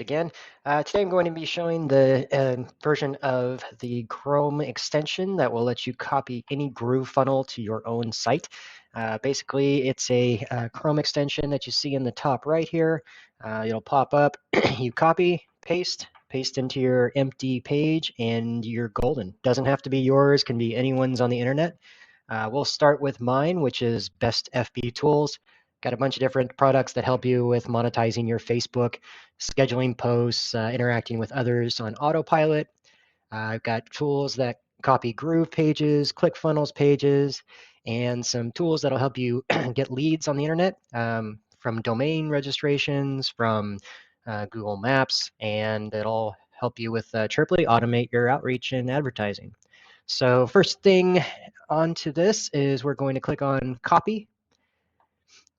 again. Today I'm going to be showing the version of the Chrome extension that will let you copy any GrooveFunnel to your own site. Basically, it's a Chrome extension that you see in the top right here. It'll pop up, you copy, paste into your empty page, and you're golden. Doesn't have to be yours, can be anyone's on the internet. We'll start with mine, which is Best FB Tools. Got a bunch of different products that help you with monetizing your Facebook, scheduling posts, interacting with others on autopilot. I've got tools that copy Groove pages, ClickFunnels pages, and some tools that'll help you get leads on the internet from domain registrations, from Google Maps, and it'll help you with Chirply automate your outreach and advertising. So first thing onto this is we're going to click on copy.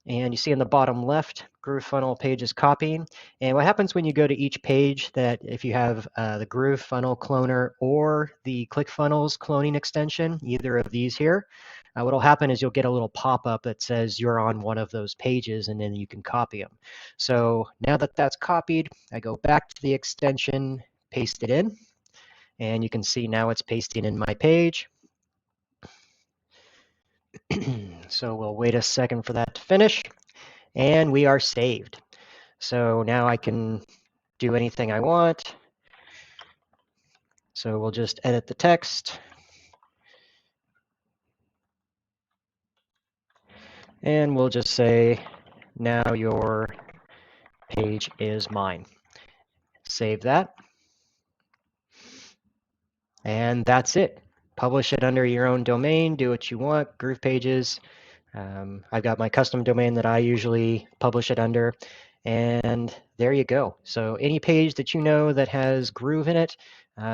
And you see in the bottom left, GrooveFunnel page is copying. And what happens when you go to each page, that if you have the GrooveFunnel cloner or the ClickFunnels cloning extension, either of these here, what will happen is you'll get a little pop-up that says you're on one of those pages, and then you can copy them. So now that that's copied, I go back to the extension, paste it in, and you can see now it's pasting in my page. So we'll wait a second for that to finish, and we are saved. So now I can do anything I want. So we'll just edit the text. And we'll just say, now your page is mine. Save that. And that's it. Publish it under your own domain, do what you want, Groove Pages. I've got my custom domain that I usually publish it under. And there you go. So any page that you know that has Groove in it.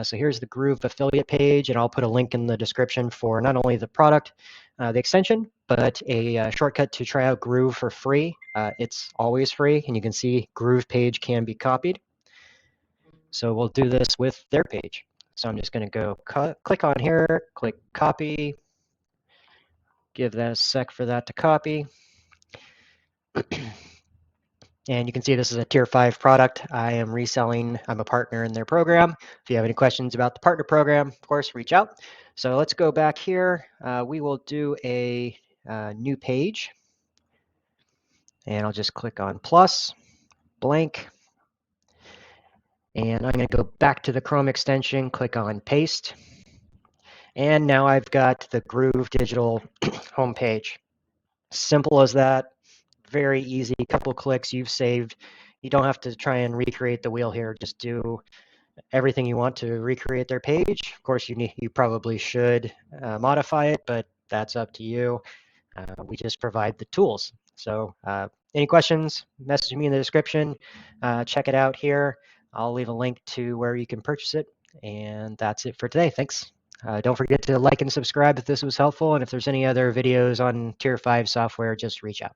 So here's the Groove affiliate page, and I'll put a link in the description for not only the product, the extension, but a shortcut to try out Groove for free. It's always free, and you can see Groove page can be copied. So we'll do this with their page. So I'm just going to go click on here, click copy, give that a sec for that to copy. And you can see this is a tier 5 product I am reselling. I'm a partner in their program. If you have any questions about the partner program, of course, reach out. So let's go back here. We will do a new page. And I'll just click on plus, blank. And I'm going to go back to the Chrome extension, click on paste. And now I've got the Groove Digital homepage. Simple as that. Very easy, couple clicks, you've saved. You don't have to try and recreate the wheel here. Just do everything you want to recreate their page. Of course, you probably should modify it, but that's up to you. We just provide the tools. So any questions, message me in the description. Check it out here. I'll leave a link to where you can purchase it. And that's it for today. Thanks. Don't forget to like and subscribe if this was helpful. And if there's any other videos on Tier 5 software, just reach out.